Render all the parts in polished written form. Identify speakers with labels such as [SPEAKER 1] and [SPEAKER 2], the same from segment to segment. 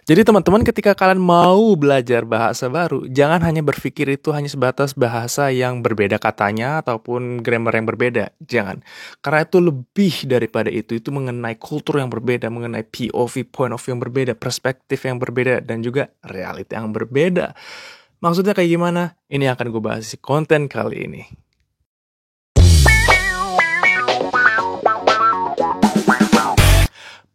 [SPEAKER 1] Jadi teman-teman ketika kalian mau belajar bahasa baru, jangan hanya berpikir itu hanya sebatas bahasa yang berbeda katanya ataupun grammar yang berbeda. Jangan. Karena itu lebih daripada itu mengenai kultur yang berbeda, mengenai POV, point of view yang berbeda, perspektif yang berbeda, dan juga realita yang berbeda. Maksudnya kayak gimana? Ini akan gue bahas di konten kali ini.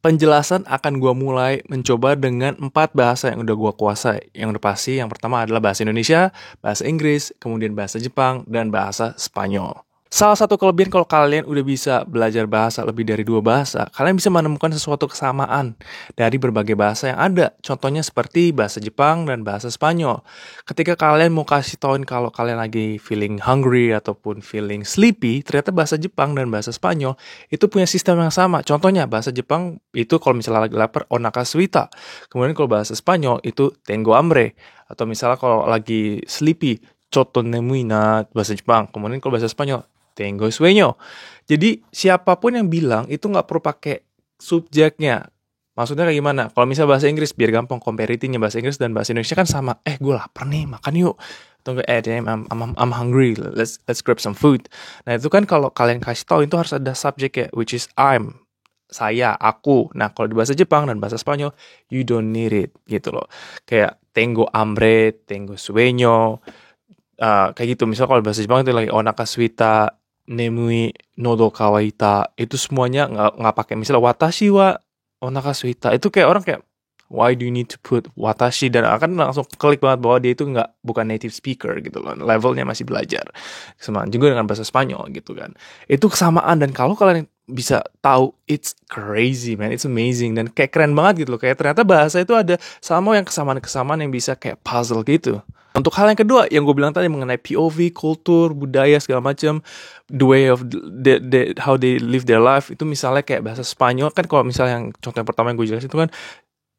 [SPEAKER 1] Penjelasan akan gue mulai mencoba dengan 4 bahasa yang udah gue kuasai. Yang udah pasti, yang pertama adalah bahasa Indonesia, bahasa Inggris, kemudian bahasa Jepang, dan bahasa Spanyol. Salah satu kelebihan kalau kalian udah bisa belajar bahasa lebih dari 2 bahasa, kalian bisa menemukan sesuatu kesamaan dari berbagai bahasa yang ada. Contohnya seperti bahasa Jepang dan bahasa Spanyol. Ketika kalian mau kasih tauin kalau kalian lagi feeling hungry ataupun feeling sleepy, ternyata bahasa Jepang dan bahasa Spanyol itu punya sistem yang sama. Contohnya bahasa Jepang itu kalau misalnya lagi lapar, onaka suita. Kemudian kalau bahasa Spanyol itu tengo hambre. Atau misalnya kalau lagi sleepy, chotto nemui na bahasa Jepang. Kemudian kalau bahasa Spanyol, tengo sueño. Jadi siapapun yang bilang itu nggak perlu pakai subjeknya. Maksudnya kayak gimana? Kalau misalnya bahasa Inggris, biar gampang comparative-nya bahasa Inggris dan bahasa Indonesia kan sama. Gue lapar nih, makan yuk. Atau enggak, damn, I'm hungry. Let's grab some food. Nah itu kan kalau kalian kasih tahu itu harus ada subjeknya, which is I'm. Saya, aku. Nah, kalau di bahasa Jepang dan bahasa Spanyol, you don't need it, gitu loh. Kayak tengo hambre, tengo sueño, kayak gitu. Misal kalau bahasa Jepang itu lagi onaka suita, nemui, nodo kawaita. Itu semuanya nggak pakai. Misalnya watashi wa onaka suita. Itu kayak orang kayak, why do you need to put watashi? Dan akan langsung klik banget bahwa dia itu bukan native speaker gitu loh. Levelnya masih belajar. Sama juga dengan bahasa Spanyol gitu kan. Itu kesamaan, dan kalau kalian bisa tahu, it's crazy man, it's amazing, dan kayak keren banget gitu loh. Kayak ternyata bahasa itu ada sama yang kesamaan-kesamaan yang bisa kayak puzzle gitu. Untuk hal yang kedua yang gue bilang tadi mengenai POV, kultur, budaya segala macam, the way of how they live their life, itu misalnya kayak bahasa Spanyol kan, kalau misalnya yang contoh yang pertama yang gue jelasin itu kan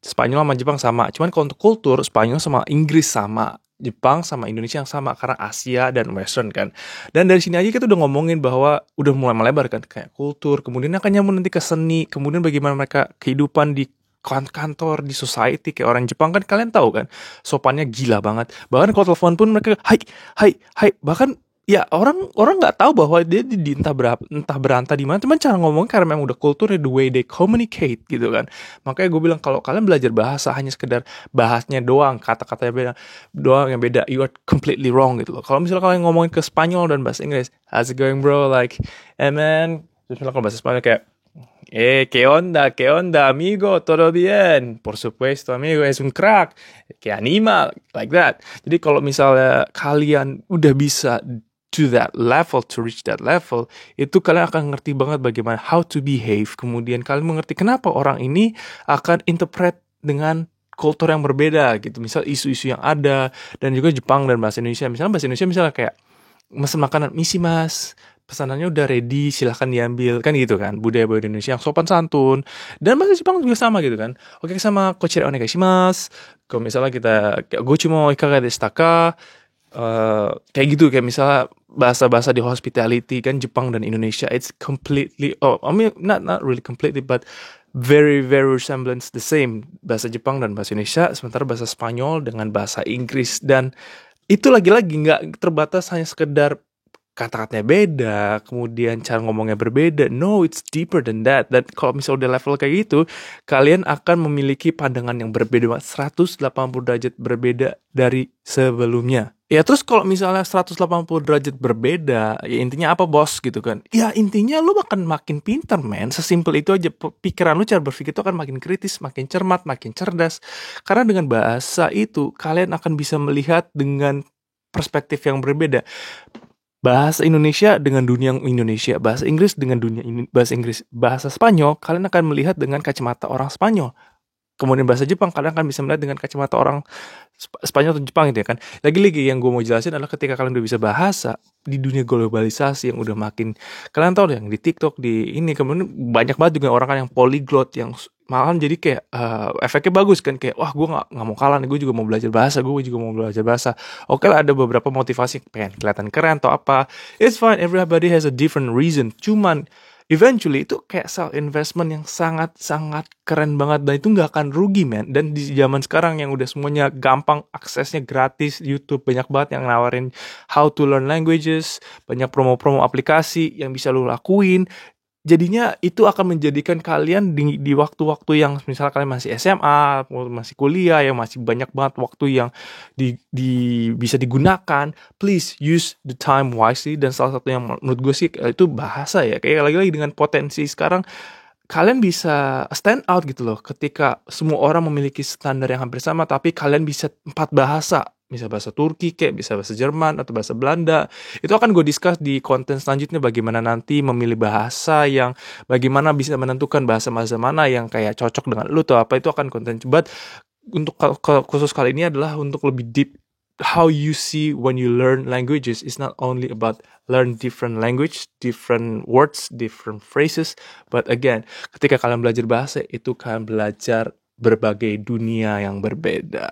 [SPEAKER 1] Spanyol sama Jepang sama. Cuman kalau untuk kultur, Spanyol sama Inggris sama, Jepang sama Indonesia yang sama karena Asia dan Western kan. Dan dari sini aja kita udah ngomongin bahwa udah mulai melebar kan, kayak kultur, kemudian akan nyambung nanti ke seni, kemudian bagaimana mereka kehidupan di kantor, di society. Kayak orang Jepang kan kalian tahu kan, sopannya gila banget. Bahkan kalau telepon pun mereka hai. Bahkan ya orang nggak tahu bahwa dia di entah berantah di mana, cuman cara ngomong karena memang udah kulturnya, the way they communicate gitu kan. Makanya gue bilang kalau kalian belajar bahasa hanya sekedar bahasnya doang, kata-katanya beda doang yang beda, you are completely wrong gitu loh. Kalau misalnya kalian ngomongin ke Spanyol dan bahasa Inggris, how's it going bro, like hey man, terus misalnya kalau bahasa Spanyol kayak ¿qué onda, amigo? ¿Todo bien? Por supuesto, amigo, es un crack. Que anima, like that. Jadi kalau misalnya kalian udah bisa to that level, to reach that level, itu kalian akan ngerti banget bagaimana how to behave. Kemudian kalian mengerti kenapa orang ini akan interpret dengan kultur yang berbeda gitu. Misal isu-isu yang ada, dan juga Jepang dan bahasa Indonesia. Misalnya bahasa Indonesia misalnya kayak mesen makanan, misi mas, pesanannya udah ready, silahkan diambil, kan gitu kan, budaya-budaya Indonesia yang sopan santun. Dan bahasa Jepang juga sama gitu kan, oke sama kochira onegaishimasu. Kalau misalnya kita gochu mo ikaga deshita ka, kayak gitu. Kayak misalnya bahasa-bahasa di hospitality kan, Jepang dan Indonesia it's completely, not really completely, but very very resemblance the same. Bahasa Jepang dan bahasa Indonesia, sementara bahasa Spanyol dengan bahasa Inggris. Dan itu lagi-lagi nggak terbatas hanya sekedar kata-katanya beda, kemudian cara ngomongnya berbeda. No, it's deeper than that. Dan kalau misalnya udah level kayak gitu, kalian akan memiliki pandangan yang berbeda, 180 derajat berbeda dari sebelumnya. Ya terus kalau misalnya 180 derajat berbeda, ya intinya apa bos gitu kan? Ya intinya lu akan makin pintar men, sesimpel itu aja. Pikiran lu, cara berpikir itu akan makin kritis, makin cermat, makin cerdas. Karena dengan bahasa itu, kalian akan bisa melihat dengan perspektif yang berbeda. Bahasa Indonesia dengan dunia Indonesia, bahasa Inggris dengan dunia bahasa Inggris, bahasa Spanyol kalian akan melihat dengan kacamata orang Spanyol. Kemudian bahasa Jepang kalian akan bisa melihat dengan kacamata orang Spanyol atau Jepang gitu ya kan. Lagi-lagi yang gue mau jelasin adalah ketika kalian udah bisa bahasa di dunia globalisasi yang udah makin, kalian tahu deh yang di TikTok, di ini, kemudian banyak banget juga orang kan yang polyglot, yang malahan jadi kayak efeknya bagus kan, kayak wah gue nggak mau kalah nih, gue juga mau belajar bahasa, Oke lah, ada beberapa motivasi pengen kelihatan keren atau apa, it's fine, everybody has a different reason. Cuman eventually itu kayak self investment yang sangat-sangat keren banget, dan itu nggak akan rugi, man. Dan di zaman sekarang yang udah semuanya gampang, aksesnya gratis, YouTube banyak banget yang nawarin how to learn languages, banyak promo-promo aplikasi yang bisa lo lakuin. Jadinya itu akan menjadikan kalian di waktu-waktu yang misalnya kalian masih SMA, masih kuliah, yang masih banyak banget waktu yang bisa digunakan. Please use the time wisely. Dan salah satu yang menurut gue sih itu bahasa ya. Kayak lagi-lagi dengan potensi sekarang, kalian bisa stand out gitu loh. Ketika semua orang memiliki standar yang hampir sama, tapi kalian bisa 4 bahasa. Bisa bahasa Turki, kayak bisa bahasa Jerman atau bahasa Belanda. Itu akan gue discuss di konten selanjutnya, bagaimana nanti memilih bahasa, yang bagaimana bisa menentukan bahasa-bahasa mana yang kayak cocok dengan lu atau apa. Itu akan konten. But untuk khusus kali ini adalah untuk lebih deep. How you see when you learn languages is not only about learn different language, different words, different phrases, but again, ketika kalian belajar bahasa, itu kalian belajar berbagai dunia yang berbeda.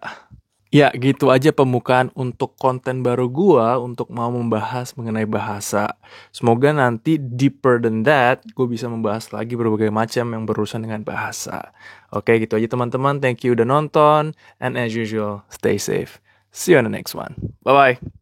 [SPEAKER 1] Ya, gitu aja pembukaan untuk konten baru gua untuk mau membahas mengenai bahasa. Semoga nanti deeper than that, gue bisa membahas lagi berbagai macam yang berurusan dengan bahasa. Oke, gitu aja teman-teman. Thank you udah nonton. And as usual, stay safe. See you on the next one. Bye-bye.